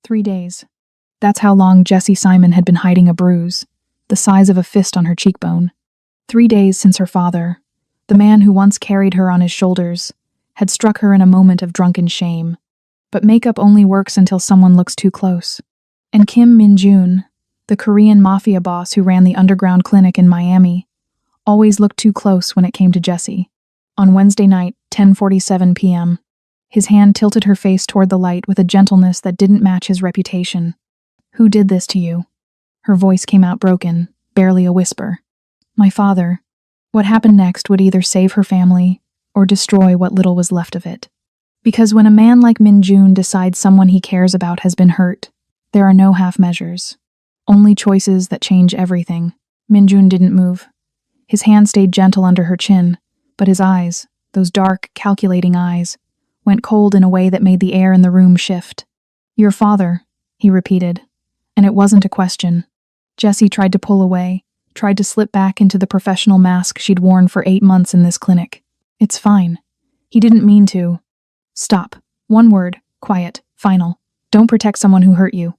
3 days. That's how long Jessie Simon had been hiding a bruise, the size of a fist on her cheekbone. 3 days since her father, the man who once carried her on his shoulders, had struck her in a moment of drunken shame. But makeup only works until someone looks too close. And Kim Min-jun, the Korean Mafia boss who ran the underground clinic in Miami, always looked too close when it came to Jessie. On Wednesday night, 10:47 p.m., his hand tilted her face toward the light with a gentleness that didn't match his reputation. "Who did this to you?" Her voice came out broken, barely a whisper. "My father." What happened next would either save her family or destroy what little was left of it. Because when a man like Min-jun decides someone he cares about has been hurt, there are no half measures. Only choices that change everything. Min-jun didn't move. His hand stayed gentle under her chin, but his eyes, those dark, calculating eyes, went cold in a way that made the air in the room shift. "Your father," he repeated, and it wasn't a question. Jessie tried to pull away, tried to slip back into the professional mask she'd worn for 8 months in this clinic. "It's fine. He didn't mean to." "Stop. One word, quiet, final. Don't protect someone who hurt you."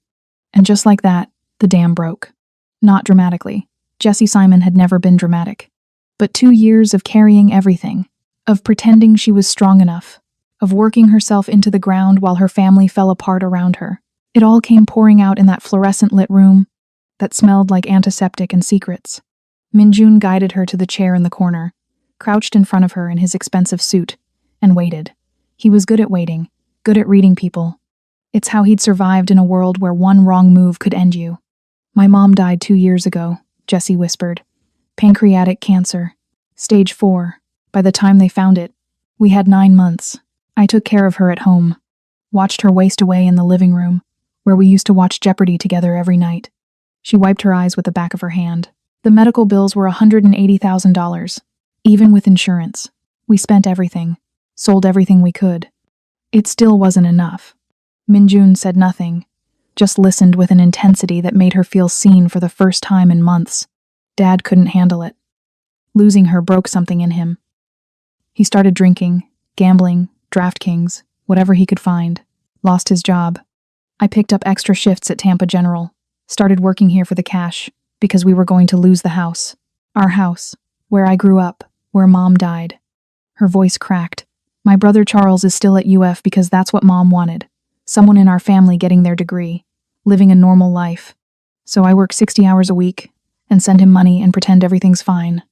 And just like that, the dam broke. Not dramatically. Jessie Simon had never been dramatic. But 2 years of carrying everything, of pretending she was strong enough, of working herself into the ground while her family fell apart around her. It all came pouring out in that fluorescent-lit room that smelled like antiseptic and secrets. Min-jun guided her to the chair in the corner, crouched in front of her in his expensive suit, and waited. He was good at waiting, good at reading people. It's how he'd survived in a world where one wrong move could end you. "My mom died 2 years ago," Jessie whispered. "Pancreatic cancer. Stage 4. By the time they found it, we had 9 months. I took care of her at home. Watched her waste away in the living room, where we used to watch Jeopardy together every night." She wiped her eyes with the back of her hand. "The medical bills were $180,000, even with insurance. We spent everything, sold everything we could. It still wasn't enough." Min-jun said nothing, just listened with an intensity that made her feel seen for the first time in months. Dad couldn't handle it. Losing her broke something in him. He started drinking, gambling, DraftKings, whatever he could find. Lost his job. I picked up extra shifts at Tampa General. Started working here for the cash, because we were going to lose the house. Our house, where I grew up, where Mom died. Her voice cracked. "My brother Charles is still at UF because that's what Mom wanted. Someone in our family getting their degree, living a normal life. So I work 60 hours a week, and send him money and pretend everything's fine."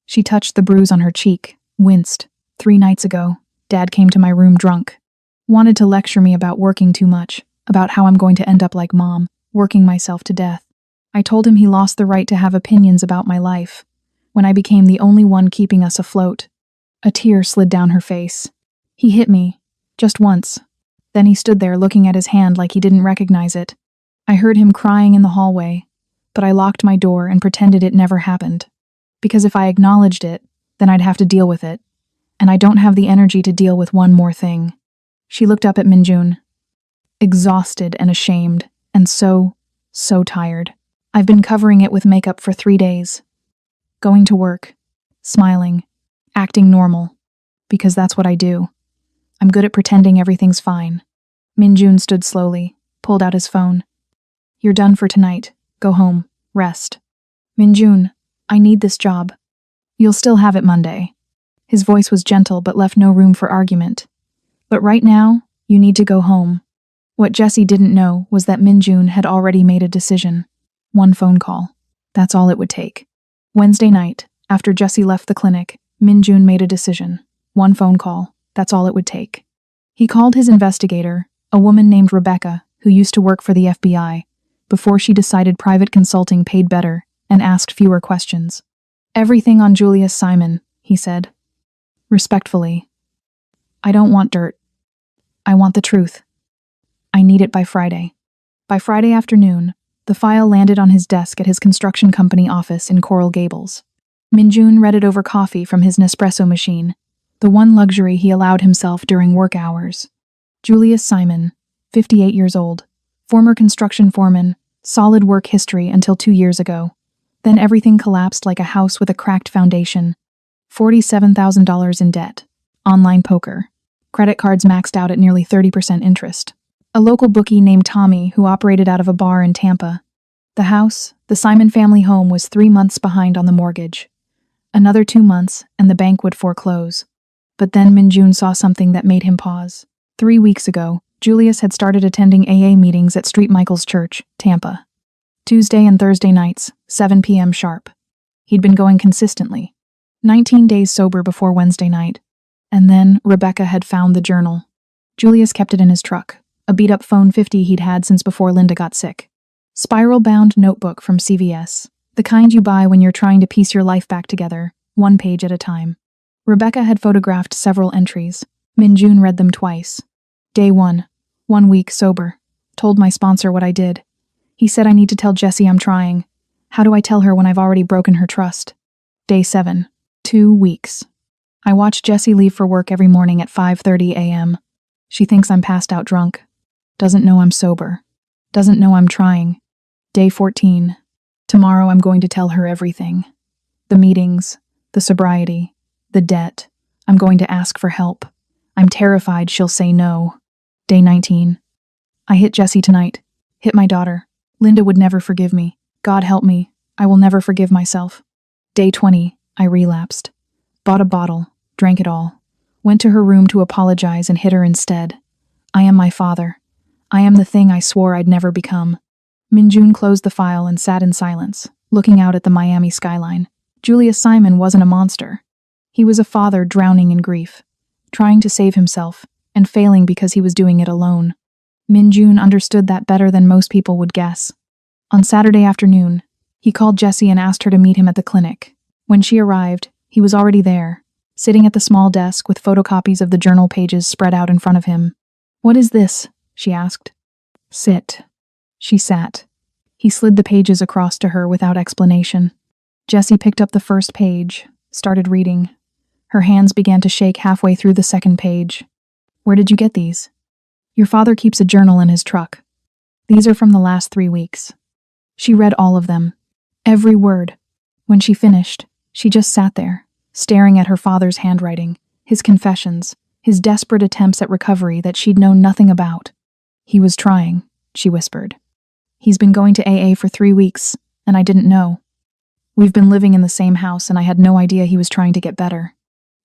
She touched the bruise on her cheek, winced. 3 nights ago, Dad came to my room drunk. Wanted to lecture me about working too much, about how I'm going to end up like Mom, working myself to death. I told him he lost the right to have opinions about my life, when I became the only one keeping us afloat. A tear slid down her face. He hit me, just once. Then he stood there looking at his hand like he didn't recognize it. I heard him crying in the hallway, but I locked my door and pretended it never happened. Because if I acknowledged it, then I'd have to deal with it. And I don't have the energy to deal with one more thing. She looked up at Min-jun, exhausted and ashamed, and so tired. "I've been covering it with makeup for 3 days. Going to work, smiling, acting normal, because that's what I do. I'm good at pretending everything's fine." Min-jun stood slowly, pulled out his phone. "You're done for tonight. Go home. Rest." "Min-jun, I need this job." "You'll still have it Monday." His voice was gentle but left no room for argument. "But right now, you need to go home." What Jessie didn't know was that Min-jun had already made a decision. 1 phone call. That's all it would take. Wednesday night, after Jessie left the clinic, Min-jun made a decision. 1 phone call. That's all it would take. He called his investigator, a woman named Rebecca, who used to work for the FBI, before she decided private consulting paid better and asked fewer questions. "Everything on Julius Simon," he said. Respectfully. "I don't want dirt. I want the truth. I need it by Friday." By Friday afternoon, the file landed on his desk at his construction company office in Coral Gables. Min-jun read it over coffee from his Nespresso machine, the one luxury he allowed himself during work hours. Julius Simon, 58 years old, former construction foreman, solid work history until 2 years ago. Then everything collapsed like a house with a cracked foundation. $47,000 in debt. Online poker. Credit cards maxed out at nearly 30% interest. a local bookie named Tommy who operated out of a bar in Tampa. The house, the Simon family home, was 3 months behind on the mortgage. Another 2 months, and the bank would foreclose. But then Minjun saw something that made him pause. 3 weeks ago, Julius had started attending AA meetings at St. Michael's Church, Tampa. Tuesday and Thursday nights, 7 p.m. sharp. He'd been going consistently. 19 days sober before Wednesday night. And then Rebecca had found the journal. Julius kept it in his truck, a beat-up phone 50 he'd had since before Linda got sick. Spiral-bound notebook from CVS, the kind you buy when you're trying to piece your life back together, 1 page at a time. Rebecca had photographed several entries. Minjun read them twice. Day 1, 1 week sober. Told my sponsor what I did. He said I need to tell Jessie I'm trying. How do I tell her when I've already broken her trust? Day 7, 2 weeks. I watch Jessie leave for work every morning at 5:30 a.m. She thinks I'm passed out drunk. Doesn't know I'm sober. Doesn't know I'm trying. Day 14. Tomorrow I'm going to tell her everything. The meetings, the sobriety, the debt. I'm going to ask for help. I'm terrified she'll say no. Day 19. I hit Jessie tonight. Hit my daughter. Linda would never forgive me. God help me. I will never forgive myself. Day 20. I relapsed. Bought a bottle. Drank it all. Went to her room to apologize and hit her instead. I am my father. I am the thing I swore I'd never become. Minjun closed the file and sat in silence, looking out at the Miami skyline. Julius Simon wasn't a monster. He was a father drowning in grief, trying to save himself, and failing because he was doing it alone. Minjun understood that better than most people would guess. On Saturday afternoon, he called Jessie and asked her to meet him at the clinic. When she arrived, he was already there, sitting at the small desk with photocopies of the journal pages spread out in front of him. "What is this?" she asked. "Sit." She sat. He slid the pages across to her without explanation. Jessie picked up the first page, started reading. Her hands began to shake halfway through the second page. "Where did you get these?" "Your father keeps a journal in his truck. These are from the last 3 weeks." She read all of them, every word. When she finished, she just sat there, staring at her father's handwriting, his confessions, his desperate attempts at recovery that she'd known nothing about. "He was trying," she whispered. "He's been going to AA for 3 weeks, and I didn't know. We've been living in the same house, and I had no idea he was trying to get better."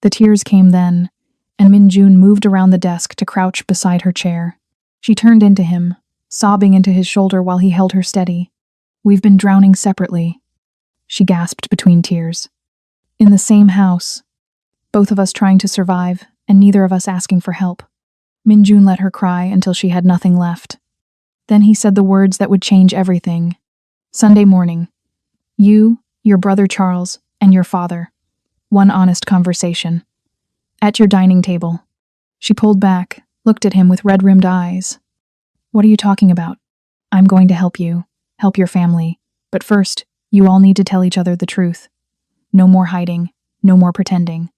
The tears came then, and Minjun moved around the desk to crouch beside her chair. She turned into him, sobbing into his shoulder while he held her steady. "We've been drowning separately," she gasped between tears. "In the same house. Both of us trying to survive, and neither of us asking for help." Minjun let her cry until she had nothing left. Then he said the words that would change everything. "Sunday morning. You, your brother Charles, and your father. One honest conversation. At your dining table." She pulled back, looked at him with red-rimmed eyes. "What are you talking about? I'm going to help you, help your family. But first, you all need to tell each other the truth. No more hiding, no more pretending.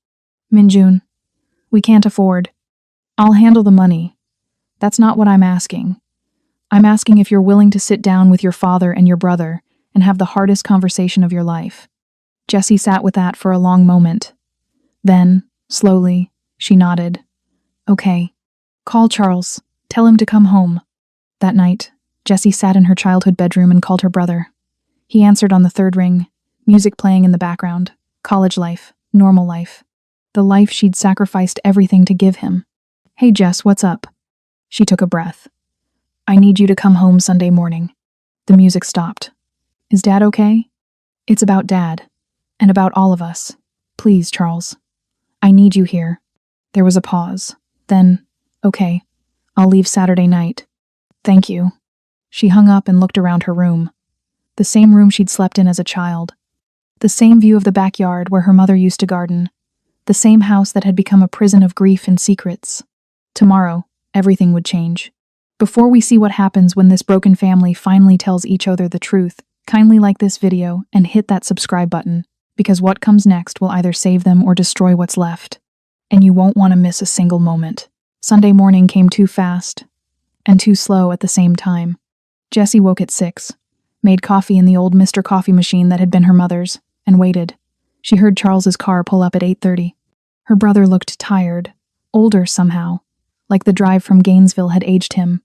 Minjun, we can't afford. I'll handle the money. That's not what I'm asking. I'm asking if you're willing to sit down with your father and your brother and have the hardest conversation of your life." Jessie sat with that for a long moment. Then, slowly, she nodded. "Okay. Call Charles. Tell him to come home." That night, Jessie sat in her childhood bedroom and called her brother. He answered on the third ring, music playing in the background. College life, normal life. The life she'd sacrificed everything to give him. "Hey Jess, what's up?" She took a breath. "I need you to come home Sunday morning." The music stopped. "Is Dad okay?" "It's about Dad. And about all of us. Please, Charles. I need you here." There was a pause. Then, "Okay, I'll leave Saturday night. Thank you." She hung up and looked around her room. The same room she'd slept in as a child. The same view of the backyard where her mother used to garden. The same house that had become a prison of grief and secrets. Tomorrow, everything would change. Before we see what happens when this broken family finally tells each other the truth, kindly like this video and hit that subscribe button, because what comes next will either save them or destroy what's left. And you won't want to miss a single moment. Sunday morning came too fast and too slow at the same time. Jessie woke at 6, made coffee in the old Mr. Coffee machine that had been her mother's, and waited. She heard Charles's car pull up at 8:30. Her brother looked tired, older somehow, like the drive from Gainesville had aged him.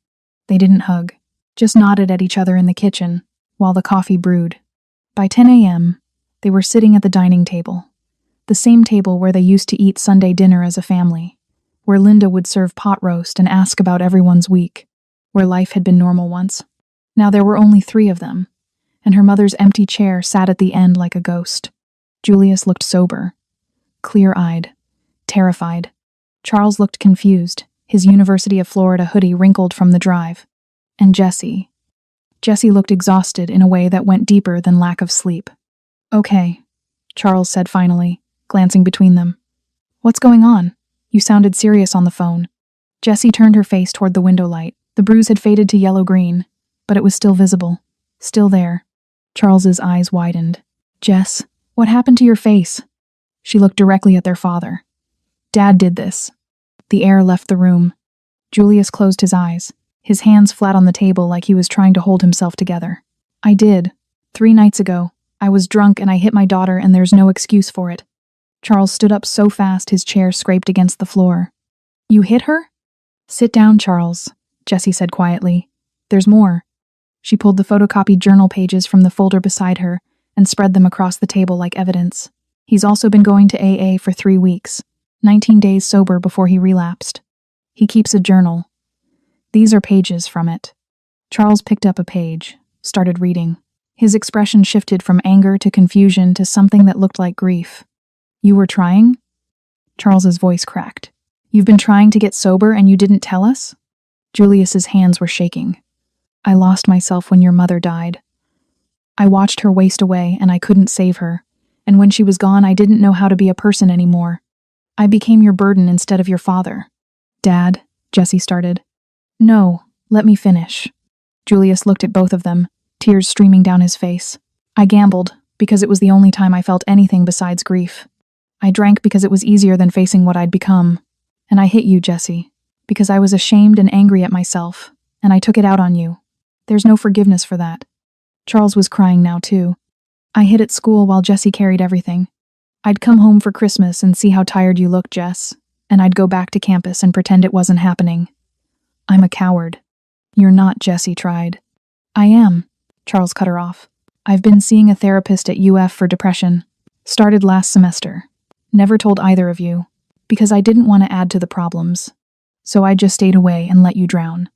They didn't hug, just nodded at each other in the kitchen while the coffee brewed. By 10 a.m., they were sitting at the dining table, the same table where they used to eat Sunday dinner as a family, where Linda would serve pot roast and ask about everyone's week, where life had been normal once. Now there were only 3 of them, and her mother's empty chair sat at the end like a ghost. Julius looked sober, clear-eyed, terrified. Charles looked confused, his University of Florida hoodie wrinkled from the drive. And Jessie looked exhausted in a way that went deeper than lack of sleep. "Okay," Charles said finally, glancing between them. "What's going on? You sounded serious on the phone." Jessie turned her face toward the window light. The bruise had faded to yellow-green, but it was still visible, still there. Charles's eyes widened. "Jess, what happened to your face?" She looked directly at their father. "Dad did this." The air left the room. Julius closed his eyes, his hands flat on the table like he was trying to hold himself together. "I did. 3 nights ago. I was drunk and I hit my daughter and there's no excuse for it." Charles stood up so fast his chair scraped against the floor. "You hit her?" "Sit down, Charles," Jessie said quietly. "There's more." She pulled the photocopied journal pages from the folder beside her and spread them across the table like evidence. "He's also been going to AA for 3 weeks, 19 days sober before he relapsed. He keeps a journal. These are pages from it." Charles picked up a page, started reading. His expression shifted from anger to confusion to something that looked like grief. "You were trying?" Charles's voice cracked. "You've been trying to get sober and you didn't tell us?" Julius's hands were shaking. "I lost myself when your mother died. I watched her waste away and I couldn't save her, and when she was gone I didn't know how to be a person anymore. I became your burden instead of your father." "Dad," Jessie started. "No, let me finish." Julius looked at both of them, tears streaming down his face. "I gambled, because it was the only time I felt anything besides grief. I drank because it was easier than facing what I'd become. And I hit you, Jessie, because I was ashamed and angry at myself, and I took it out on you. There's no forgiveness for that." Charles was crying now, too. "I hid at school while Jessie carried everything. I'd come home for Christmas and see how tired you looked, Jess, and I'd go back to campus and pretend it wasn't happening. I'm a coward." "You're not," Jessie tried. "I am," Charles cut her off. "I've been seeing a therapist at UF for depression. Started last semester. Never told either of you, because I didn't want to add to the problems. So I just stayed away and let you drown,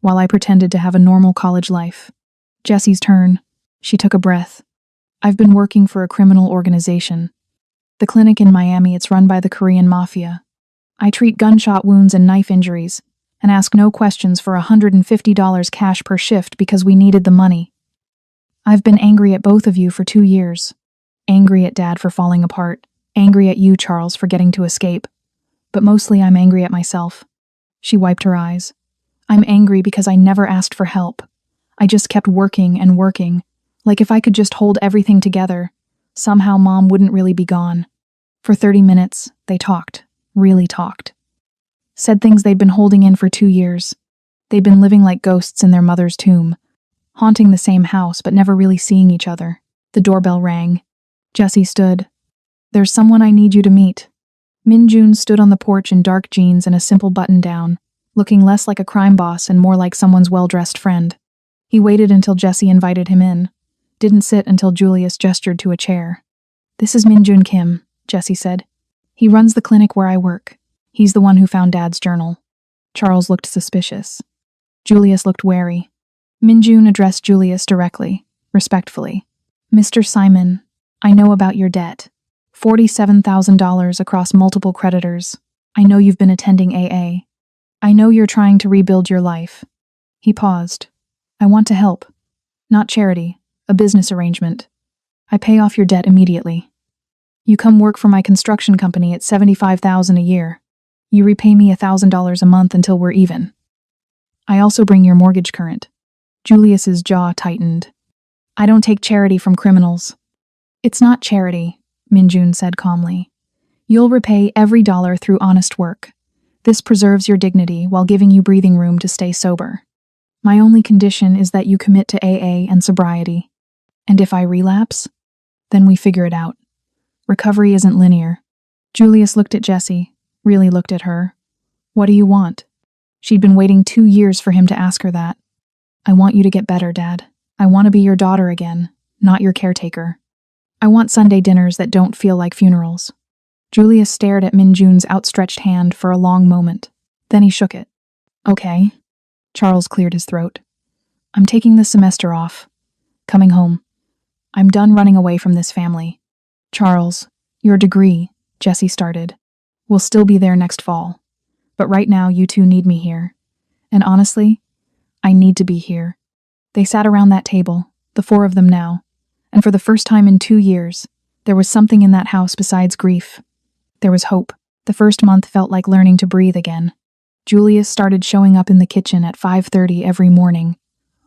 while I pretended to have a normal college life." Jessie's turn. She took a breath. "I've been working for a criminal organization. The clinic in Miami, it's run by the Korean Mafia. I treat gunshot wounds and knife injuries, and ask no questions for $150 cash per shift because we needed the money. I've been angry at both of you for 2 years. Angry at Dad for falling apart. Angry at you, Charles, for getting to escape. But mostly I'm angry at myself." She wiped her eyes. "I'm angry because I never asked for help. I just kept working and working, like if I could just hold everything together, somehow Mom wouldn't really be gone." For 30 minutes, they talked, really talked. Said things they'd been holding in for 2 years. They'd been living like ghosts in their mother's tomb, haunting the same house but never really seeing each other. The doorbell rang. Jessie stood. "There's someone I need you to meet." Min-jun stood on the porch in dark jeans and a simple button-down, looking less like a crime boss and more like someone's well-dressed friend. He waited until Jessie invited him in, didn't sit until Julius gestured to a chair. "This is Min-jun Kim," Jessie said. "He runs the clinic where I work. He's the one who found Dad's journal." Charles looked suspicious. Julius looked wary. Min-jun addressed Julius directly, respectfully. "Mr. Simon, I know about your debt. $47,000 across multiple creditors. I know you've been attending AA. I know you're trying to rebuild your life." He paused. "I want to help. Not charity, a business arrangement. I pay off your debt immediately. You come work for my construction company at $75,000 a year. You repay me $1,000 a month until we're even. I also bring your mortgage current." Julius's jaw tightened. "I don't take charity from criminals." "It's not charity," Min-jun said calmly. "You'll repay every dollar through honest work. This preserves your dignity while giving you breathing room to stay sober. My only condition is that you commit to AA and sobriety. And if I relapse, then we figure it out. Recovery isn't linear." Julius looked at Jessie, really looked at her. "What do you want?" She'd been waiting 2 years for him to ask her that. I want you to get better, Dad. I want to be your daughter again, not your caretaker. I want Sunday dinners that don't feel like funerals. Julius stared at Minjun's outstretched hand for a long moment. Then he shook it. Okay. Charles cleared his throat. I'm taking this semester off. Coming home. I'm done running away from this family. Charles, your degree, Jessie started, will still be there next fall. But right now you two need me here. And honestly, I need to be here. They sat around that table, the 4 of them now, and for the first time in 2 years, there was something in that house besides grief. There was hope. The first month felt like learning to breathe again. Julius started showing up in the kitchen at 5:30 every morning,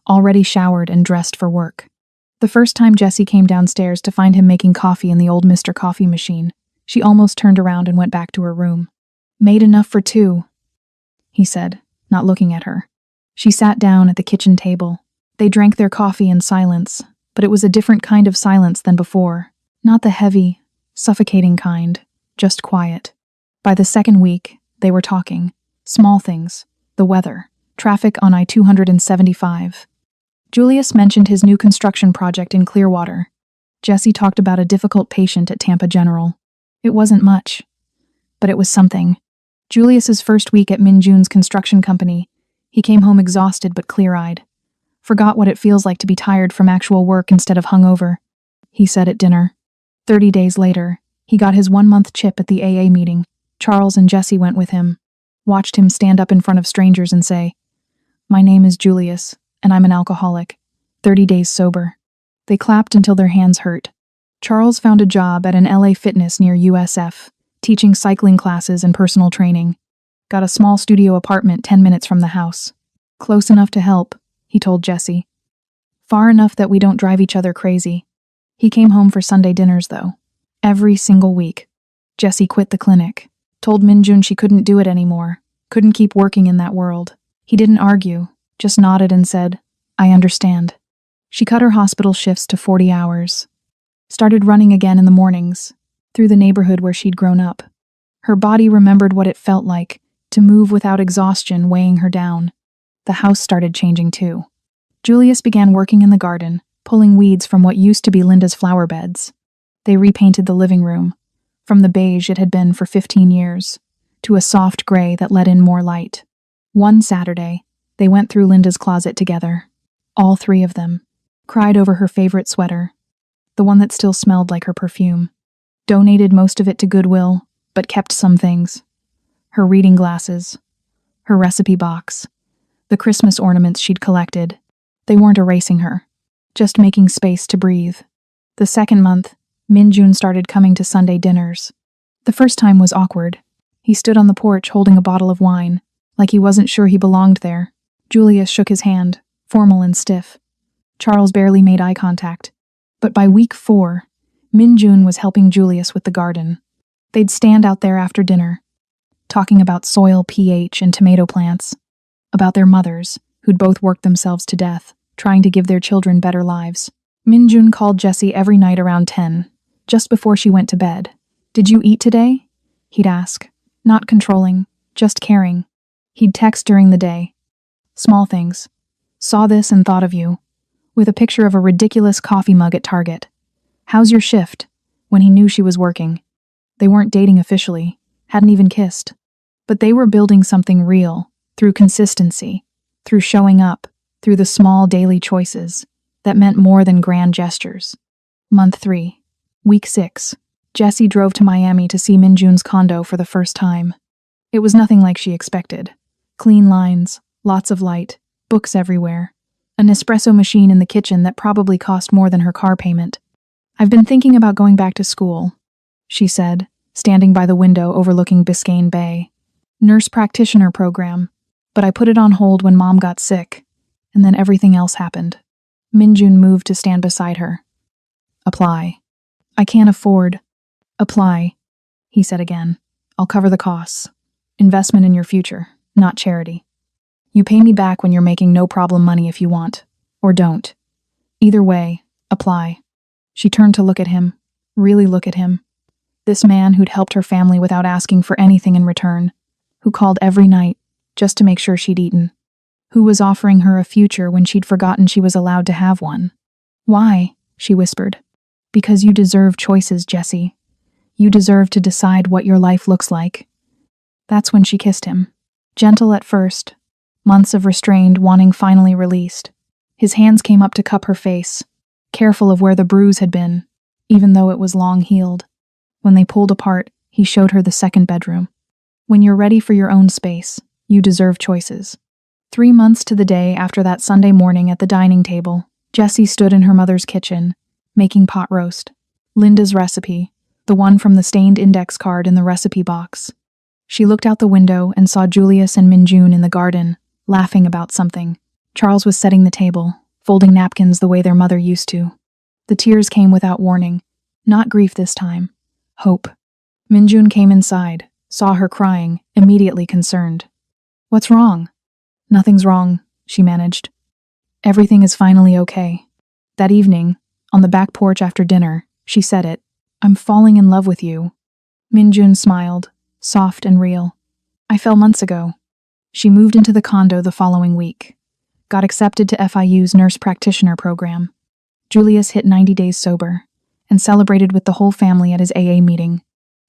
already showered and dressed for work. The first time Jessie came downstairs to find him making coffee in the old Mr. Coffee machine, she almost turned around and went back to her room. Made enough for 2, he said, not looking at her. She sat down at the kitchen table. They drank their coffee in silence, but it was a different kind of silence than before. Not the heavy, suffocating kind, just quiet. By the second week, they were talking. Small things, the weather, traffic on I-275. Julius mentioned his new construction project in Clearwater. Jessie talked about a difficult patient at Tampa General. It wasn't much, but it was something. Julius's first week at Minjun's construction company, he came home exhausted but clear-eyed. Forgot what it feels like to be tired from actual work instead of hungover, he said at dinner. 30 days later, he got his 1-month chip at the AA meeting. Charles and Jessie went with him. Watched him stand up in front of strangers and say, "My name is Julius, and I'm an alcoholic. 30 days sober." They clapped until their hands hurt. Charles found a job at an LA Fitness near USF, teaching cycling classes and personal training. Got a small studio apartment 10 minutes from the house. Close enough to help, he told Jessie. Far enough that we don't drive each other crazy. He came home for Sunday dinners, though. Every single week. Jessie quit the clinic. Told Minjun she couldn't do it anymore. Couldn't keep working in that world. He didn't argue, just nodded and said, "I understand." She cut her hospital shifts to 40 hours. Started running again in the mornings, through the neighborhood where she'd grown up. Her body remembered what it felt like to move without exhaustion weighing her down. The house started changing too. Julius began working in the garden, pulling weeds from what used to be Linda's flower beds. They repainted the living room, from the beige it had been for 15 years, to a soft gray that let in more light. One Saturday, they went through Linda's closet together. All 3 of them. Cried over her favorite sweater, the one that still smelled like her perfume. Donated most of it to Goodwill, but kept some things. Her reading glasses, her recipe box, the Christmas ornaments she'd collected. They weren't erasing her, just making space to breathe. The second month, Minjun started coming to Sunday dinners. The first time was awkward. He stood on the porch holding a bottle of wine, like he wasn't sure he belonged there. Julius shook his hand, formal and stiff. Charles barely made eye contact. But by week 4, Minjun was helping Julius with the garden. They'd stand out there after dinner, talking about soil pH and tomato plants, about their mothers, who'd both worked themselves to death, trying to give their children better lives. Minjun called Jessie every night around 10, just before she went to bed. "Did you eat today?" he'd ask. Not controlling, just caring. He'd text during the day. Small things. "Saw this and thought of you," with a picture of a ridiculous coffee mug at Target. "How's your shift?" when he knew she was working. They weren't dating officially, hadn't even kissed. But they were building something real, through consistency, through showing up, through the small daily choices that meant more than grand gestures. Month 3. Week 6. Jessie drove to Miami to see Minjun's condo for the first time. It was nothing like she expected. Clean lines, lots of light, books everywhere. An espresso machine in the kitchen that probably cost more than her car payment. "I've been thinking about going back to school," she said, standing by the window overlooking Biscayne Bay. "Nurse practitioner program, but I put it on hold when Mom got sick, and then everything else happened." Minjun moved to stand beside her. "Apply." "I can't afford." "Apply," he said again. "I'll cover the costs. Investment in your future, not charity. You pay me back when you're making no problem money if you want, or don't. Either way, apply." She turned to look at him, really look at him. This man who'd helped her family without asking for anything in return, who called every night, just to make sure she'd eaten. Who was offering her a future when she'd forgotten she was allowed to have one? Why? She whispered. Because you deserve choices, Jesse. You deserve to decide what your life looks like. That's when she kissed him. Gentle at first, months of restrained wanting finally released. His hands came up to cup her face, careful of where the bruise had been, even though it was long healed. When they pulled apart, he showed her the second bedroom. When you're ready for your own space, you deserve choices. 3 months to the day after that Sunday morning at the dining table, Jessie stood in her mother's kitchen, making pot roast. Linda's recipe, the one from the stained index card in the recipe box. She looked out the window and saw Julius and Minjun in the garden, laughing about something. Charles was setting the table, folding napkins the way their mother used to. The tears came without warning. Not grief this time. Hope. Minjun came inside, saw her crying, immediately concerned. What's wrong? Nothing's wrong, she managed. Everything is finally okay. That evening, on the back porch after dinner, she said it. I'm falling in love with you. Minjun smiled, soft and real. I fell months ago. She moved into the condo the following week. Got accepted to FIU's nurse practitioner program. Julius hit 90 days sober and celebrated with the whole family at his AA meeting.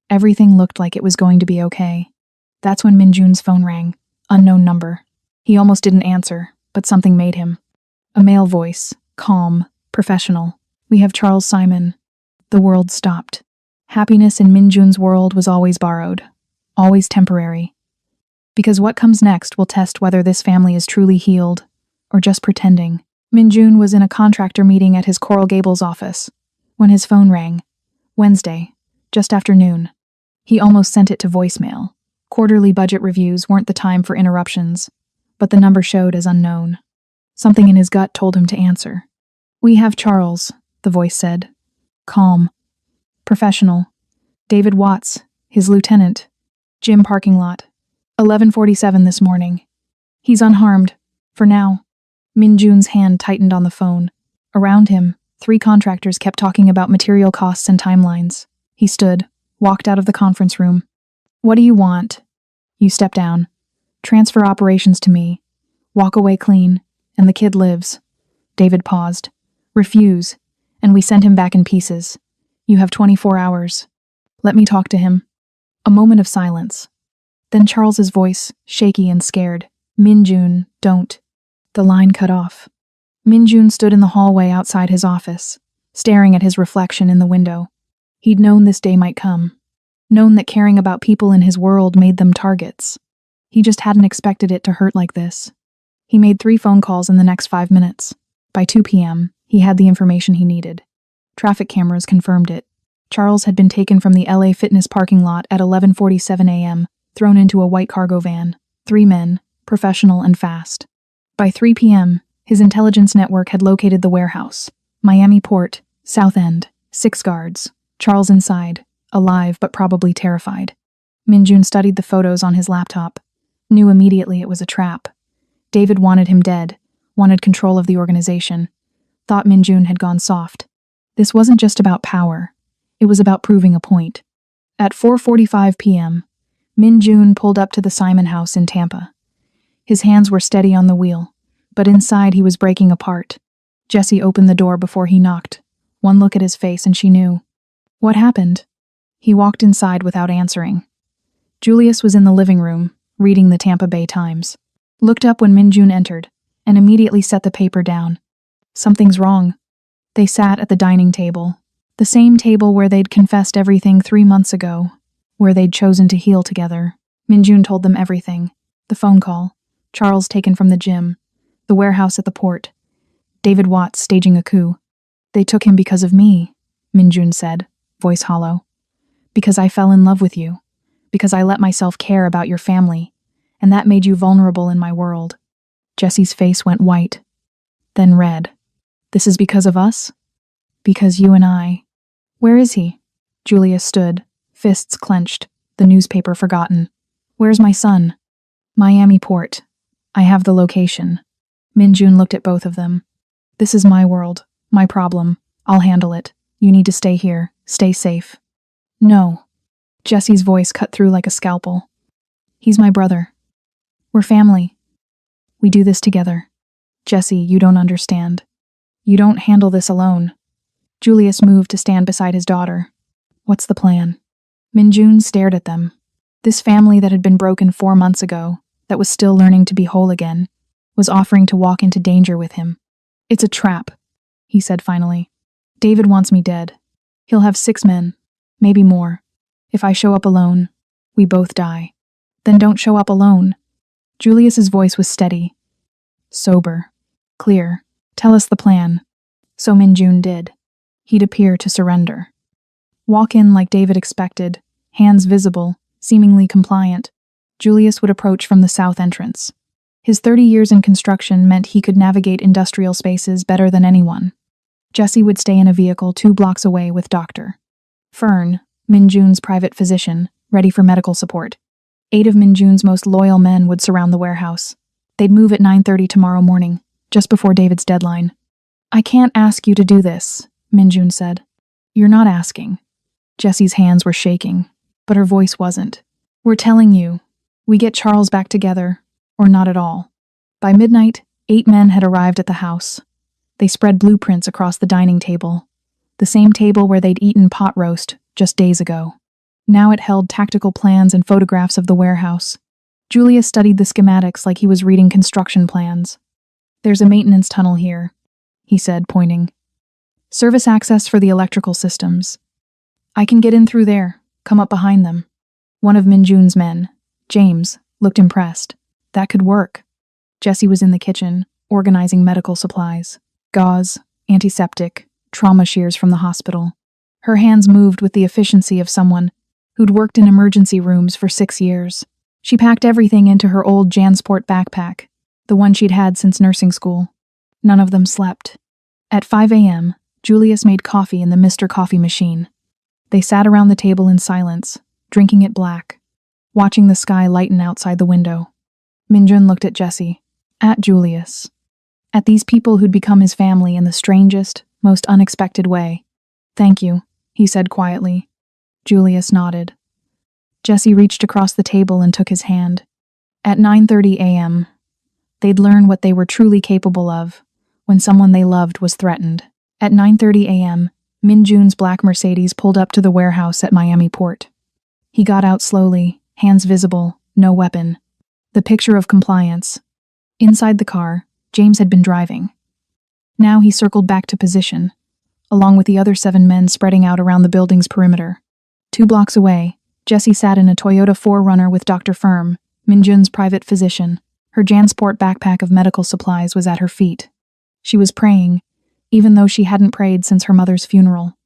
Everything looked like it was going to be okay. That's when Minjun's phone rang. Unknown number. He almost didn't answer, but something made him. A male voice, calm, professional. We have Charles Simon. The world stopped. Happiness in Minjun's world was always borrowed, always temporary. Because what comes next will test whether this family is truly healed or just pretending. Minjun was in a contractor meeting at his Coral Gables office when his phone rang. Wednesday, just after noon. He almost sent it to voicemail. Quarterly budget reviews weren't the time for interruptions, but the number showed as unknown. Something in his gut told him to answer. We have Charles, the voice said. Calm. Professional. David Watts, his lieutenant. Gym parking lot. 11:47 this morning. He's unharmed. For now. Minjun's hand tightened on the phone. Around him, 3 contractors kept talking about material costs and timelines. He stood, walked out of the conference room. What do you want? You step down. Transfer operations to me. Walk away clean, and the kid lives. David paused. Refuse, and we send him back in pieces. You have 24 hours. Let me talk to him. A moment of silence. Then Charles's voice, shaky and scared. Minjun, don't. The line cut off. Minjun stood in the hallway outside his office, staring at his reflection in the window. He'd known this day might come. Known that caring about people in his world made them targets. He just hadn't expected it to hurt like this. He made 3 phone calls in the next 5 minutes. By 2 p.m., he had the information he needed. Traffic cameras confirmed it. Charles had been taken from the LA Fitness parking lot at 11:47 a.m., thrown into a white cargo van. 3 men, professional and fast. By 3 p.m., his intelligence network had located the warehouse. Miami Port, South End, 6 guards. Charles inside, alive but probably terrified. Minjun studied the photos on his laptop. Knew immediately it was a trap. David wanted him dead, wanted control of the organization. Thought Minjun had gone soft. This wasn't just about power. It was about proving a point. At 4:45 p.m., Minjun pulled up to the Simon house in Tampa. His hands were steady on the wheel, but inside he was breaking apart. Jesse opened the door before he knocked. One look at his face and she knew. What happened? He walked inside without answering. Julius was in the living room, reading the Tampa Bay Times. Looked up when Minjun entered, and immediately set the paper down. Something's wrong. They sat at the dining table, the same table where they'd confessed everything 3 months ago, where they'd chosen to heal together. Minjun told them everything. The phone call, Charles taken from the gym, the warehouse at the port, David Watts staging a coup. They took him because of me, Minjun said, voice hollow. Because I fell in love with you. Because I let myself care about your family, and that made you vulnerable in my world. Jesse's face went white, then red. This is because of us? Because you and I. Where is he? Julius stood, fists clenched, the newspaper forgotten. Where's my son? Miami Port. I have the location. Minjun looked at both of them. This is my world, my problem. I'll handle it. You need to stay here. Stay safe. No. Jesse's voice cut through like a scalpel. He's my brother. We're family. We do this together. Jesse, you don't understand. You don't handle this alone. Julius moved to stand beside his daughter. What's the plan? Minjun stared at them. This family that had been broken 4 months ago, that was still learning to be whole again, was offering to walk into danger with him. It's a trap, he said finally. David wants me dead. He'll have 6 men, maybe more. If I show up alone, we both die. Then don't show up alone. Julius's voice was steady, sober, clear. Tell us the plan. So Minjun did. He'd appear to surrender. Walk in like David expected, hands visible, seemingly compliant. Julius would approach from the south entrance. His 30 years in construction meant he could navigate industrial spaces better than anyone. Jesse would stay in a vehicle 2 blocks away with Dr. Fern, Minjun's private physician, ready for medical support. 8 of Minjun's most loyal men would surround the warehouse. They'd move at 9:30 tomorrow morning, just before David's deadline. I can't ask you to do this, Minjun said. You're not asking. Jesse's hands were shaking, but her voice wasn't. We're telling you. We get Charles back together, or not at all. By midnight, 8 men had arrived at the house. They spread blueprints across the dining table, the same table where they'd eaten pot roast just days ago. Now it held tactical plans and photographs of the warehouse. Julius studied the schematics like he was reading construction plans. There's a maintenance tunnel here, he said, pointing. Service access for the electrical systems. I can get in through there, come up behind them. One of Minjun's men, James, looked impressed. That could work. Jesse was in the kitchen, organizing medical supplies. Gauze, antiseptic, trauma shears from the hospital. Her hands moved with the efficiency of someone who'd worked in emergency rooms for 6 years. She packed everything into her old Jansport backpack, the one she'd had since nursing school. None of them slept. At 5 a.m., Julius made coffee in the Mr. Coffee machine. They sat around the table in silence, drinking it black, watching the sky lighten outside the window. Minjun looked at Jesse, at Julius, at these people who'd become his family in the strangest, most unexpected way. Thank you, he said quietly. Julius nodded. Jesse reached across the table and took his hand. At 9:30 a.m., they'd learn what they were truly capable of when someone they loved was threatened. At 9:30 a.m., Minjun's black Mercedes pulled up to the warehouse at Miami Port. He got out slowly, hands visible, no weapon. The picture of compliance. Inside the car, James had been driving. Now he circled back to position, along with the other 7 men spreading out around the building's perimeter. 2 blocks away, Jessie sat in a Toyota 4Runner with Dr. Firm, Minjun's private physician. Her Jansport backpack of medical supplies was at her feet. She was praying, even though she hadn't prayed since her mother's funeral.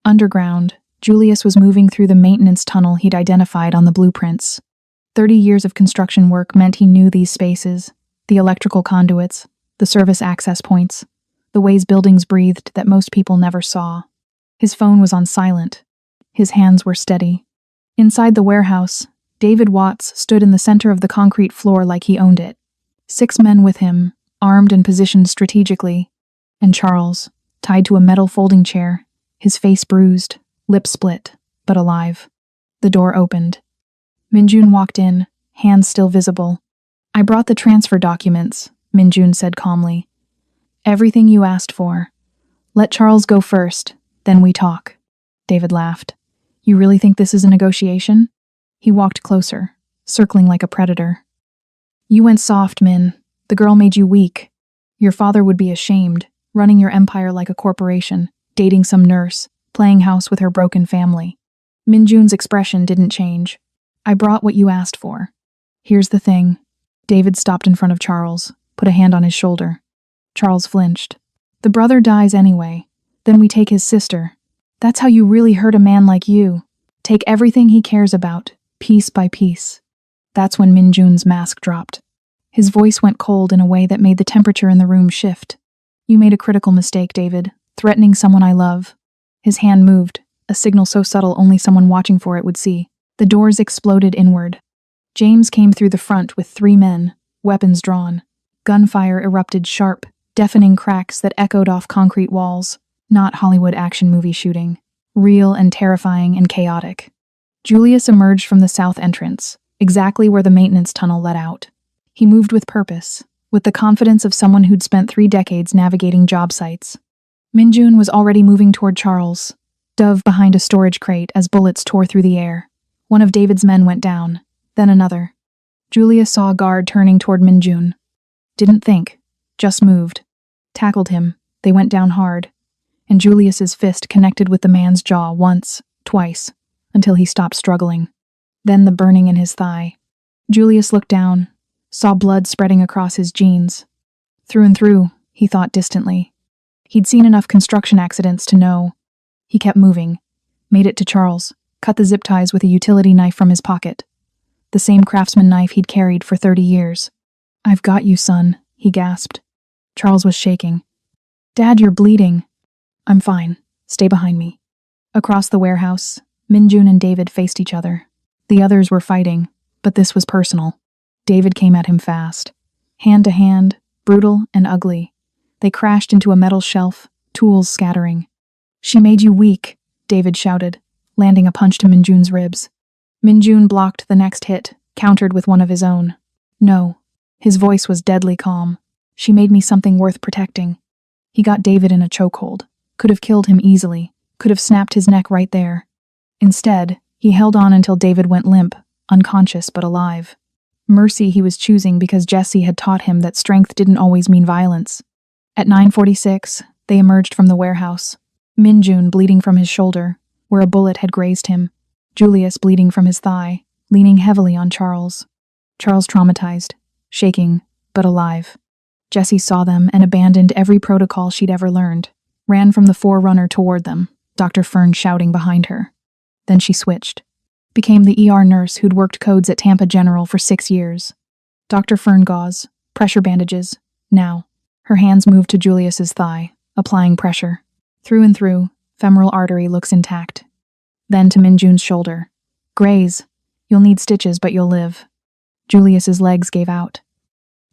Underground, Julius was moving through the maintenance tunnel he'd identified on the blueprints. 30 years of construction work meant he knew these spaces, the electrical conduits, the service access points, the ways buildings breathed that most people never saw. His phone was on silent. His hands were steady. Inside the warehouse, David Watts stood in the center of the concrete floor like he owned it. 6 men with him, armed and positioned strategically, and Charles, tied to a metal folding chair, his face bruised, lips split, but alive. The door opened. Minjun walked in, hands still visible. I brought the transfer documents, Minjun said calmly. Everything you asked for. Let Charles go first, then we talk. David laughed. You really think this is a negotiation? He walked closer, circling like a predator. You went soft, Min. The girl made you weak. Your father would be ashamed, running your empire like a corporation, dating some nurse, playing house with her broken family. Minjun's expression didn't change. I brought what you asked for. Here's the thing. David stopped in front of Charles, put a hand on his shoulder. Charles flinched. The brother dies anyway. Then we take his sister. That's how you really hurt a man like you. Take everything he cares about, piece by piece. That's when Minjun's mask dropped. His voice went cold in a way that made the temperature in the room shift. You made a critical mistake, David, threatening someone I love. His hand moved, a signal so subtle only someone watching for it would see. The doors exploded inward. James came through the front with 3 men, weapons drawn. Gunfire erupted sharp, deafening cracks that echoed off concrete walls. Not Hollywood action movie shooting. Real and terrifying and chaotic. Julius emerged from the south entrance, exactly where the maintenance tunnel led out. He moved with purpose, with the confidence of someone who'd spent 3 decades navigating job sites. Minjun was already moving toward Charles, dove behind a storage crate as bullets tore through the air. One of David's men went down, then another. Julius saw a guard turning toward Minjun. Didn't think, just moved. Tackled him, they went down hard, and Julius's fist connected with the man's jaw once, twice, until he stopped struggling. Then the burning in his thigh. Julius looked down, saw blood spreading across his jeans. Through and through, he thought distantly. He'd seen enough construction accidents to know. He kept moving, made it to Charles, cut the zip ties with a utility knife from his pocket. The same craftsman knife he'd carried for 30 years. "I've got you, son," he gasped. Charles was shaking. "Dad, you're bleeding." "I'm fine. Stay behind me." Across the warehouse, Minjun and David faced each other. The others were fighting, but this was personal. David came at him fast. Hand to hand, brutal and ugly. They crashed into a metal shelf, tools scattering. "She made you weak," David shouted, landing a punch to Minjun's ribs. Minjun blocked the next hit, countered with one of his own. "No." His voice was deadly calm. "She made me something worth protecting." He got David in a chokehold. Could have killed him easily. Could have snapped his neck right there. Instead, he held on until David went limp, unconscious but alive. Mercy he was choosing because Jesse had taught him that strength didn't always mean violence. At 9:46, they emerged from the warehouse. Minjun bleeding from his shoulder, where a bullet had grazed him. Julius bleeding from his thigh, leaning heavily on Charles. Charles traumatized, shaking, but alive. Jessie saw them and abandoned every protocol she'd ever learned. Ran from the forerunner toward them, Dr. Fern shouting behind her. Then she switched. Became the ER nurse who'd worked codes at Tampa General for 6 years. Dr. Fern gauze, pressure bandages. Now, her hands moved to Julius's thigh, applying pressure. Through and through, femoral artery looks intact. Then to Minjun's shoulder. "Graze. You'll need stitches, but you'll live." Julius's legs gave out.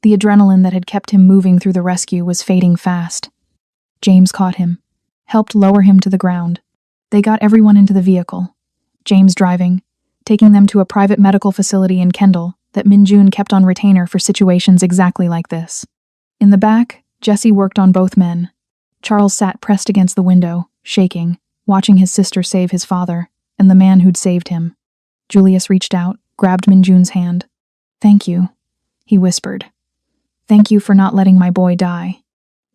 The adrenaline that had kept him moving through the rescue was fading fast. James caught him, helped lower him to the ground. They got everyone into the vehicle. James driving, taking them to a private medical facility in Kendall that Minjun kept on retainer for situations exactly like this. In the back, Jesse worked on both men. Charles sat pressed against the window, shaking, watching his sister save his father, and the man who'd saved him. Julius reached out, grabbed Minjun's hand. "Thank you," he whispered. "Thank you for not letting my boy die."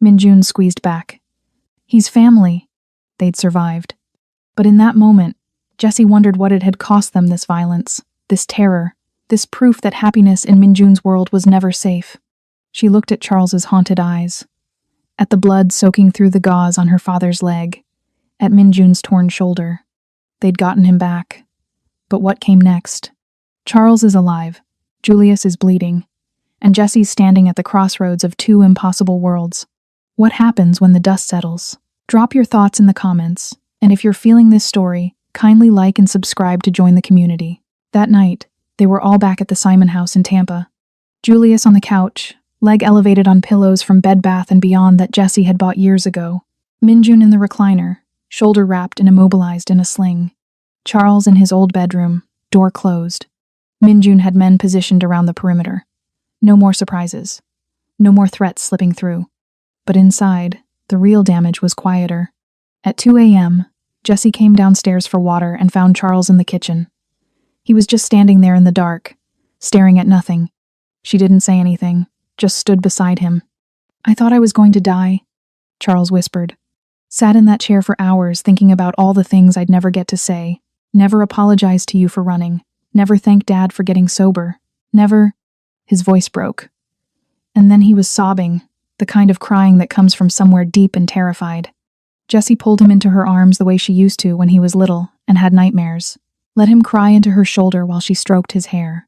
Minjun squeezed back. "He's family." They'd survived. But in that moment, Jesse wondered what it had cost them, this violence, this terror, this proof that happiness in Minjun's world was never safe. She looked at Charles's haunted eyes, at the blood soaking through the gauze on her father's leg, at Minjun's torn shoulder. They'd gotten him back. But what came next? Charles is alive, Julius is bleeding, and Jesse's standing at the crossroads of 2 impossible worlds. What happens when the dust settles? Drop your thoughts in the comments, and if you're feeling this story, kindly like and subscribe to join the community. That night, they were all back at the Simon house in Tampa. Julius on the couch, leg elevated on pillows from Bed Bath & Beyond that Jesse had bought years ago. Minjun in the recliner, shoulder wrapped and immobilized in a sling. Charles in his old bedroom, door closed. Minjun had men positioned around the perimeter. No more surprises. No more threats slipping through. But inside, the real damage was quieter. At 2 a.m., Jesse came downstairs for water and found Charles in the kitchen. He was just standing there in the dark, staring at nothing. She didn't say anything, just stood beside him. "I thought I was going to die," Charles whispered. "Sat in that chair for hours thinking about all the things I'd never get to say. Never apologized to you for running. Never thanked Dad for getting sober. Never—" His voice broke. And then he was sobbing, the kind of crying that comes from somewhere deep and terrified. Jessie pulled him into her arms the way she used to when he was little and had nightmares. Let him cry into her shoulder while she stroked his hair.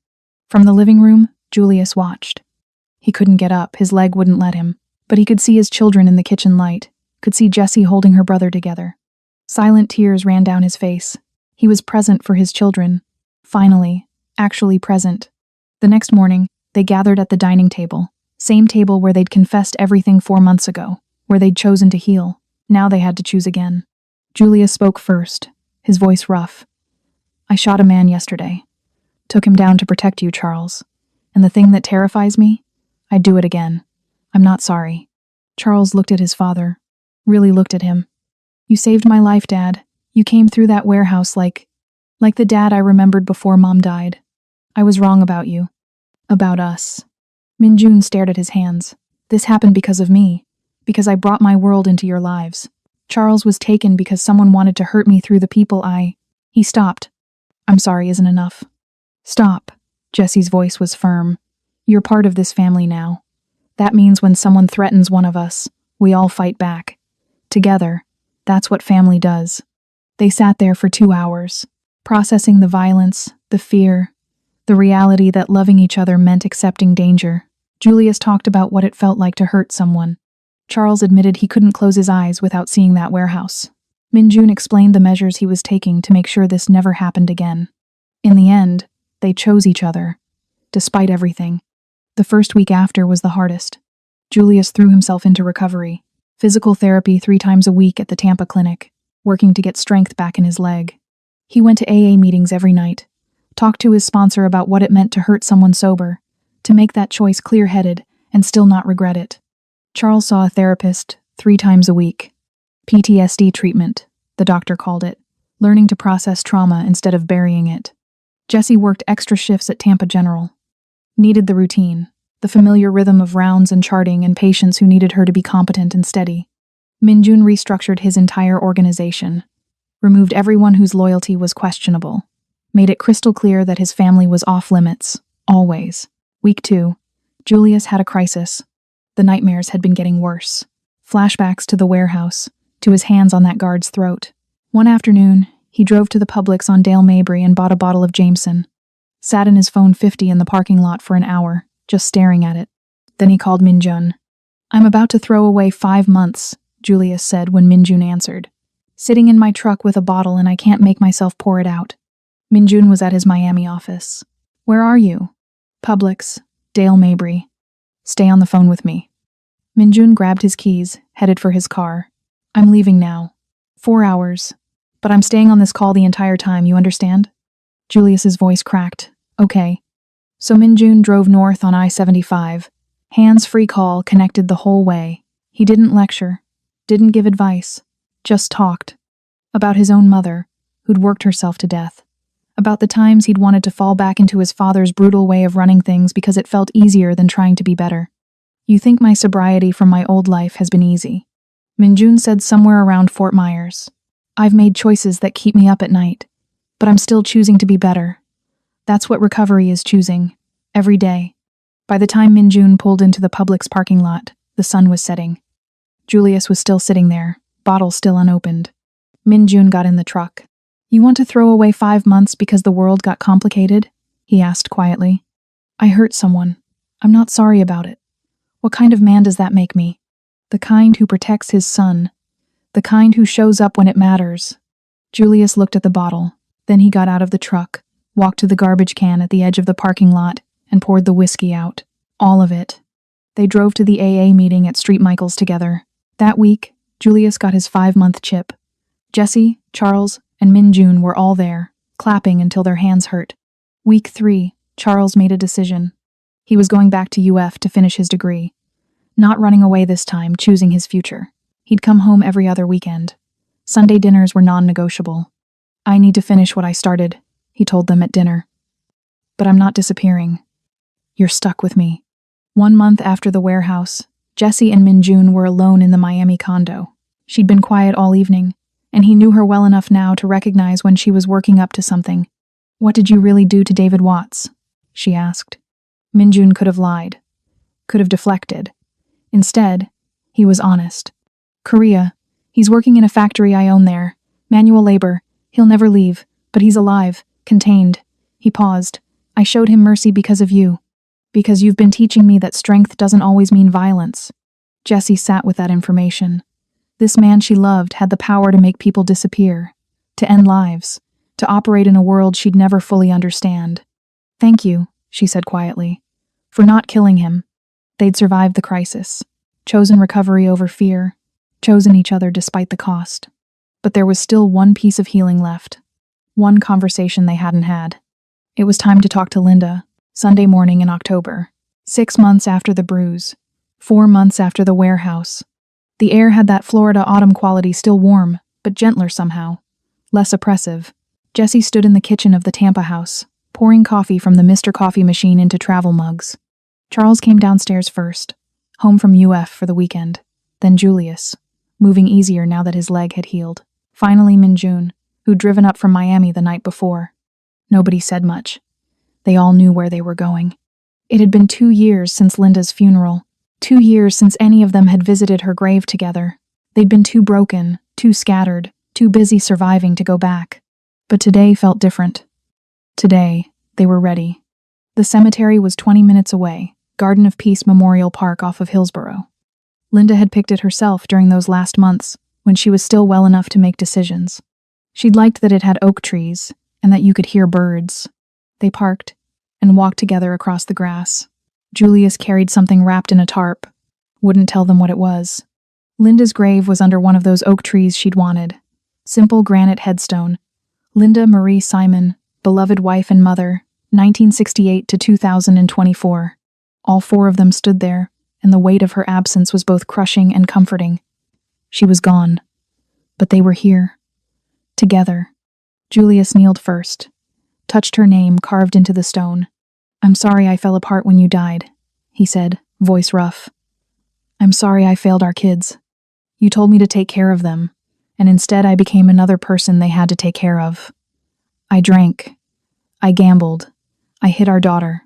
From the living room, Julius watched. He couldn't get up, his leg wouldn't let him, but he could see his children in the kitchen light, could see Jessie holding her brother together. Silent tears ran down his face. He was present for his children. Finally, actually present. The next morning, they gathered at the dining table, same table where they'd confessed everything 4 months ago, where they'd chosen to heal. Now they had to choose again. Julius spoke first, his voice rough. "I shot a man yesterday. Took him down to protect you, Charles. And the thing that terrifies me? I'd do it again. I'm not sorry. Charles looked at his father. Really looked at him. You saved my life, Dad. You came through that warehouse like the dad I remembered before Mom died. I was wrong about you. About us. Minjun stared at his hands. This happened because of me. Because I brought my world into your lives. Charles was taken because someone wanted to hurt me through the people He stopped. I'm sorry isn't enough. Stop. Jesse's voice was firm. You're part of this family now. That means when someone threatens one of us, we all fight back. Together. That's what family does. They sat there for 2 hours, processing the violence, the fear, the reality that loving each other meant accepting danger. Julius talked about what it felt like to hurt someone. Charles admitted he couldn't close his eyes without seeing that warehouse. Minjun explained the measures he was taking to make sure this never happened again. In the end, they chose each other, despite everything. The first week after was the hardest. Julius threw himself into recovery. Physical therapy 3 times a week at the Tampa clinic, working to get strength back in his leg. He went to AA meetings every night, talked to his sponsor about what it meant to hurt someone sober, to make that choice clear-headed and still not regret it. Charles saw a therapist 3 times a week. PTSD treatment, the doctor called it, learning to process trauma instead of burying it. Jesse worked extra shifts at Tampa General. Needed the routine, the familiar rhythm of rounds and charting and patients who needed her to be competent and steady. Minjun restructured his entire organization, removed everyone whose loyalty was questionable, made it crystal clear that his family was off limits, always. Week 2, Julius had a crisis. The nightmares had been getting worse. Flashbacks to the warehouse, to his hands on that guard's throat. One afternoon, he drove to the Publix on Dale Mabry and bought a bottle of Jameson. Sat in his phone 50 in the parking lot for an hour, just staring at it. Then he called Minjun. I'm about to throw away 5 months, Julius said when Minjun answered. Sitting in my truck with a bottle and I can't make myself pour it out. Minjun was at his Miami office. Where are you? Publix, Dale Mabry. Stay on the phone with me. Minjun grabbed his keys, headed for his car. I'm leaving now. 4 hours. But I'm staying on this call the entire time, you understand? Julius's voice cracked. Okay. So Minjun drove north on I-75. Hands-free call connected the whole way. He didn't lecture, didn't give advice, just talked. About his own mother, who'd worked herself to death. About the times he'd wanted to fall back into his father's brutal way of running things because it felt easier than trying to be better. You think my sobriety from my old life has been easy. Minjun said somewhere around Fort Myers. I've made choices that keep me up at night, but I'm still choosing to be better. That's what recovery is choosing, every day. By the time Minjun pulled into the Publix parking lot, the sun was setting. Julius was still sitting there, bottle still unopened. Minjun got in the truck. You want to throw away 5 months because the world got complicated? He asked quietly. I hurt someone. I'm not sorry about it. What kind of man does that make me? The kind who protects his son. The kind who shows up when it matters. Julius looked at the bottle. Then he got out of the truck, walked to the garbage can at the edge of the parking lot, and poured the whiskey out. All of it. They drove to the AA meeting at Street Michael's together. That week, Julius got his 5-month chip. Jesse, Charles, and Minjun were all there, clapping until their hands hurt. Week 3, Charles made a decision. He was going back to UF to finish his degree. Not running away this time, choosing his future. He'd come home every other weekend. Sunday dinners were non-negotiable. I need to finish what I started, he told them at dinner. But I'm not disappearing. You're stuck with me. 1 month after the warehouse, Jesse and Minjun were alone in the Miami condo. She'd been quiet all evening, and he knew her well enough now to recognize when she was working up to something. What did you really do to David Watts? She asked. Minjun could have lied, could have deflected. Instead, he was honest. Korea. He's working in a factory I own there. Manual labor. He'll never leave, but he's alive, contained. He paused. I showed him mercy because of you. Because you've been teaching me that strength doesn't always mean violence. Jessie sat with that information. This man she loved had the power to make people disappear, to end lives, to operate in a world she'd never fully understand. Thank you, she said quietly, for not killing him. They'd survived the crisis, chosen recovery over fear, chosen each other despite the cost. But there was still one piece of healing left, one conversation they hadn't had. It was time to talk to Linda, Sunday morning in October. 6 months after the bruise. 4 months after the warehouse. The air had that Florida autumn quality, still warm, but gentler somehow. Less oppressive. Jessie stood in the kitchen of the Tampa house, pouring coffee from the Mr. Coffee machine into travel mugs. Charles came downstairs first, home from UF for the weekend. Then Julius, moving easier now that his leg had healed. Finally Minjun, who'd driven up from Miami the night before. Nobody said much. They all knew where they were going. It had been 2 years since Linda's funeral. 2 years since any of them had visited her grave together. They'd been too broken, too scattered, too busy surviving to go back. But today felt different. Today, they were ready. The cemetery was 20 minutes away, Garden of Peace Memorial Park off of Hillsborough. Linda had picked it herself during those last months, when she was still well enough to make decisions. She'd liked that it had oak trees, and that you could hear birds. They parked, and walked together across the grass. Julius carried something wrapped in a tarp. Wouldn't tell them what it was. Linda's grave was under one of those oak trees she'd wanted. Simple granite headstone. Linda Marie Simon, beloved wife and mother, 1968 to 2024. All 4 of them stood there, and the weight of her absence was both crushing and comforting. She was gone. But they were here. Together. Julius kneeled first. Touched her name carved into the stone. "I'm sorry I fell apart when you died," he said, voice rough. "I'm sorry I failed our kids. You told me to take care of them, and instead I became another person they had to take care of. I drank. I gambled. I hit our daughter."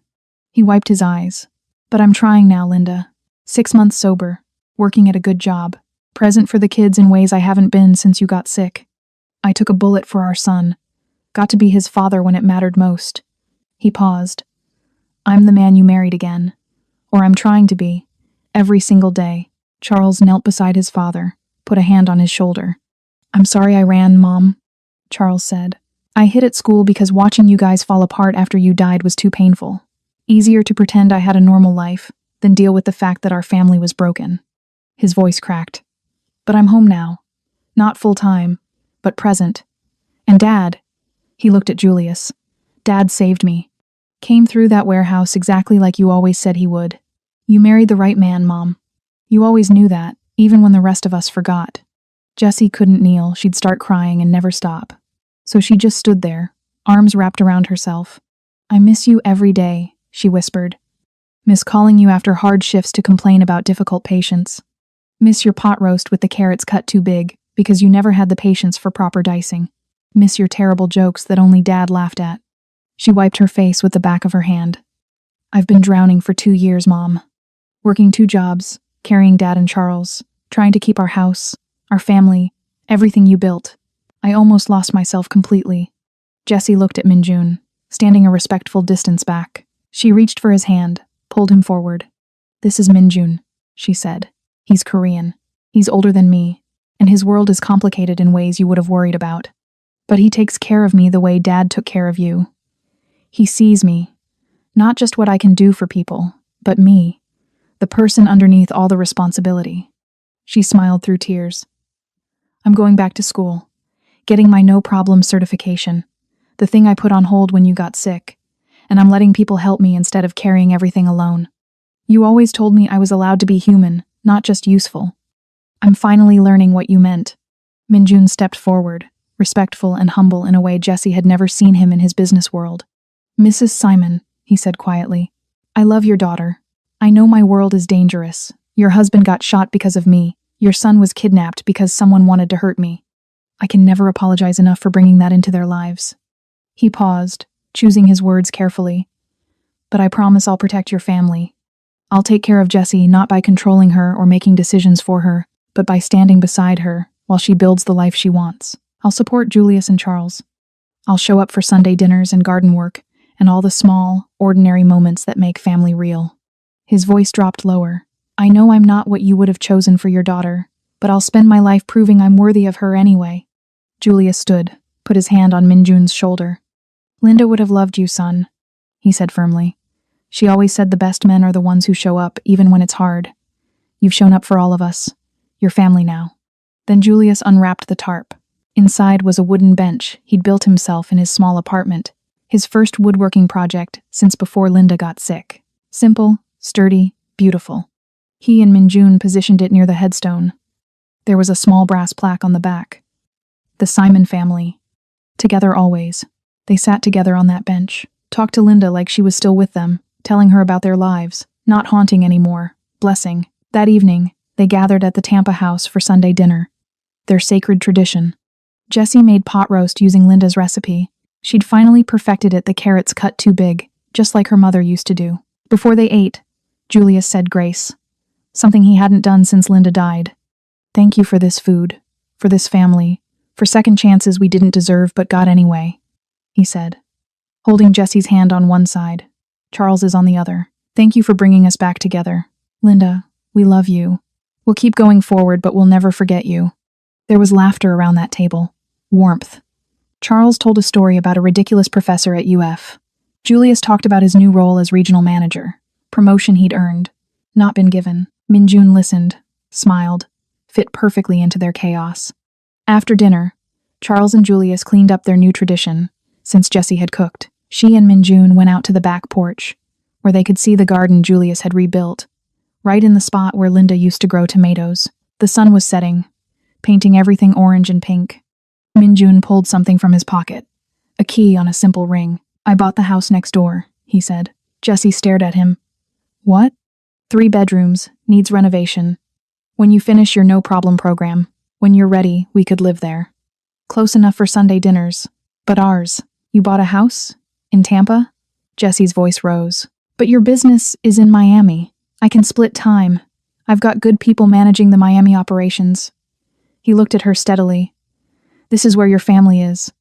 He wiped his eyes. "But I'm trying now, Linda. 6 months sober, working at a good job, present for the kids in ways I haven't been since you got sick. I took a bullet for our son. Got to be his father when it mattered most." He paused. "I'm the man you married again. Or I'm trying to be. Every single day." Charles knelt beside his father, put a hand on his shoulder. "I'm sorry I ran, Mom," Charles said. "I hid at school because watching you guys fall apart after you died was too painful. Easier to pretend I had a normal life than deal with the fact that our family was broken." His voice cracked. "But I'm home now. Not full-time, but present. And Dad," he looked at Julius. "Dad saved me. Came through that warehouse exactly like you always said he would. You married the right man, Mom. You always knew that, even when the rest of us forgot." Jessie couldn't kneel, she'd start crying and never stop. So she just stood there, arms wrapped around herself. "I miss you every day," she whispered. "Miss calling you after hard shifts to complain about difficult patients. Miss your pot roast with the carrots cut too big, because you never had the patience for proper dicing. Miss your terrible jokes that only Dad laughed at." She wiped her face with the back of her hand. "I've been drowning for 2 years, Mom. Working 2 jobs, carrying Dad and Charles, trying to keep our house, our family, everything you built. I almost lost myself completely." Jessie looked at Minjun, standing a respectful distance back. She reached for his hand, pulled him forward. "This is Minjun," she said. "He's Korean. He's older than me, and his world is complicated in ways you would have worried about. But he takes care of me the way Dad took care of you. He sees me, not just what I can do for people, but me, the person underneath all the responsibility." She smiled through tears. "I'm going back to school, getting my no-problem certification, the thing I put on hold when you got sick, and I'm letting people help me instead of carrying everything alone. You always told me I was allowed to be human, not just useful. I'm finally learning what you meant." Minjun stepped forward, respectful and humble in a way Jessie had never seen him in his business world. "Mrs. Simon," he said quietly, "I love your daughter. I know my world is dangerous. Your husband got shot because of me. Your son was kidnapped because someone wanted to hurt me. I can never apologize enough for bringing that into their lives." He paused, choosing his words carefully. "But I promise I'll protect your family. I'll take care of Jessie not by controlling her or making decisions for her, but by standing beside her while she builds the life she wants. I'll support Julius and Charles. I'll show up for Sunday dinners and garden work and all the small, ordinary moments that make family real." His voice dropped lower. "I know I'm not what you would have chosen for your daughter, but I'll spend my life proving I'm worthy of her anyway." Julius stood, put his hand on Minjun's shoulder. "Linda would have loved you, son," he said firmly. "She always said the best men are the ones who show up, even when it's hard. You've shown up for all of us. Your family now." Then Julius unwrapped the tarp. Inside was a wooden bench he'd built himself in his small apartment, His first woodworking project since before Linda got sick. Simple, sturdy, beautiful. He and Minjun positioned it near the headstone. There was a small brass plaque on the back. The Simon family. Together always. They sat together on that bench, talked to Linda like she was still with them, telling her about their lives, not haunting anymore, blessing. That evening, they gathered at the Tampa house for Sunday dinner. Their sacred tradition. Jessie made pot roast using Linda's recipe. She'd finally perfected it, the carrots cut too big, just like her mother used to do. Before they ate, Julius said grace. Something he hadn't done since Linda died. Thank you for this food, for this family, for second chances we didn't deserve but got anyway, he said, holding Jessie's hand on one side, Charles's on the other. Thank you for bringing us back together. Linda, we love you. We'll keep going forward, but we'll never forget you. There was laughter around that table. Warmth. Charles told a story about a ridiculous professor at UF. Julius talked about his new role as regional manager, promotion he'd earned, not been given. Minjun listened, smiled, fit perfectly into their chaos. After dinner, Charles and Julius cleaned up their new tradition, since Jessie had cooked. She and Minjun went out to the back porch, where they could see the garden Julius had rebuilt, right in the spot where Linda used to grow tomatoes. The sun was setting, painting everything orange and pink. Minjun pulled something from his pocket, a key on a simple ring. I bought the house next door, he said. Jessie stared at him. What? 3 bedrooms, needs renovation. When you finish your no-problem program, when you're ready, we could live there. Close enough for Sunday dinners. But ours. You bought a house? In Tampa? Jessie's voice rose. But your business is in Miami. I can split time. I've got good people managing the Miami operations. He looked at her steadily. This is where your family is.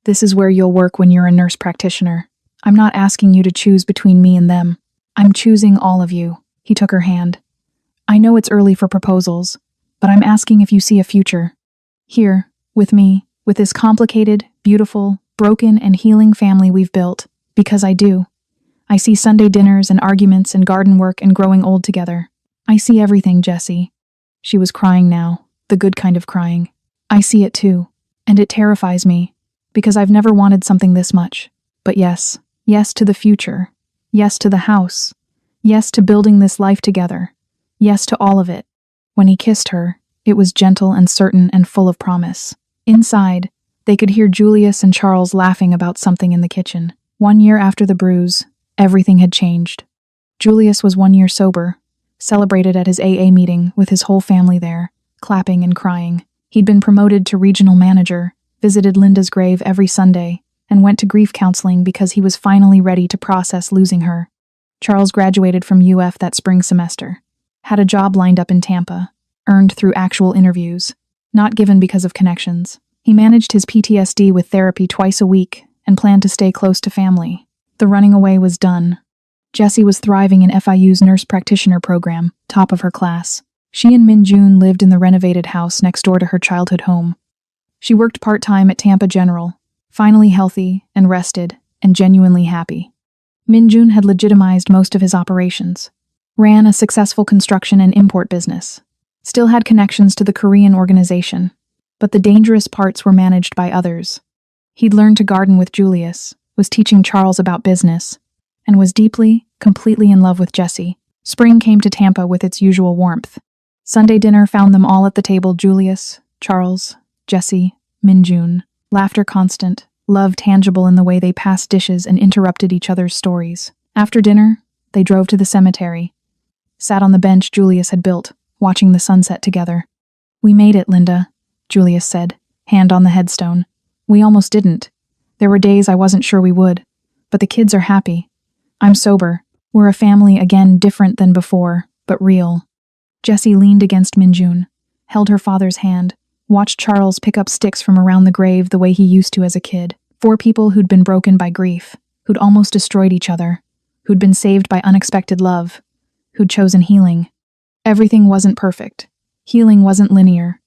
This is where you'll work when you're a nurse practitioner. I'm not asking you to choose between me and them. I'm choosing all of you. He took her hand. I know it's early for proposals, but I'm asking if you see a future. Here, with me, with this complicated, beautiful, broken, and healing family we've built. Because I do. I see Sunday dinners and arguments and garden work and growing old together. I see everything, Jessie. She was crying now, the good kind of crying. I see it too, and it terrifies me, because I've never wanted something this much. But yes to the future. Yes to the house. Yes to building this life together. Yes to all of it. When he kissed her, it was gentle and certain and full of promise. Inside, they could hear Julius and Charles laughing about something in the kitchen. 1 year after the bruise, everything had changed. Julius was 1 year sober, celebrated at his AA meeting with his whole family there, clapping and crying. He'd been promoted to regional manager, visited Linda's grave every Sunday, and went to grief counseling because he was finally ready to process losing her. Charles graduated from UF that spring semester, had a job lined up in Tampa, earned through actual interviews, not given because of connections. He managed his PTSD with therapy twice a week and planned to stay close to family. The running away was done. Jessie was thriving in FIU's nurse practitioner program, top of her class. She and Minjun lived in the renovated house next door to her childhood home. She worked part-time at Tampa General, finally healthy and rested and genuinely happy. Minjun had legitimized most of his operations, ran a successful construction and import business, still had connections to the Korean organization, but the dangerous parts were managed by others. He'd learned to garden with Julius, was teaching Charles about business, and was deeply, completely in love with Jessie. Spring came to Tampa with its usual warmth. Sunday dinner found them all at the table: Julius, Charles, Jessie, Minjun. Laughter constant, love tangible in the way they passed dishes and interrupted each other's stories. After dinner, they drove to the cemetery, sat on the bench Julius had built, watching the sunset together. We made it, Linda, Julius said, hand on the headstone. We almost didn't. There were days I wasn't sure we would. But the kids are happy. I'm sober. We're a family again, different than before, but real. Jessie leaned against Minjun, held her father's hand, watched Charles pick up sticks from around the grave the way he used to as a kid. 4 people who'd been broken by grief, who'd almost destroyed each other, who'd been saved by unexpected love, who'd chosen healing. Everything wasn't perfect. Healing wasn't linear.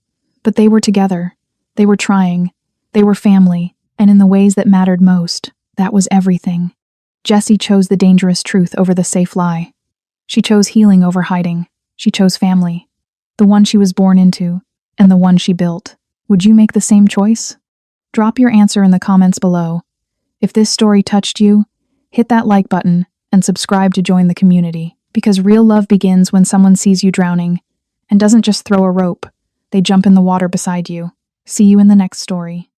But they were together. They were trying. They were family. And in the ways that mattered most, that was everything. Jessie chose the dangerous truth over the safe lie. She chose healing over hiding. She chose family. The one she was born into, and the one she built. Would you make the same choice? Drop your answer in the comments below. If this story touched you, hit that like button and subscribe to join the community, because real love begins when someone sees you drowning and doesn't just throw a rope, they jump in the water beside you. See you in the next story.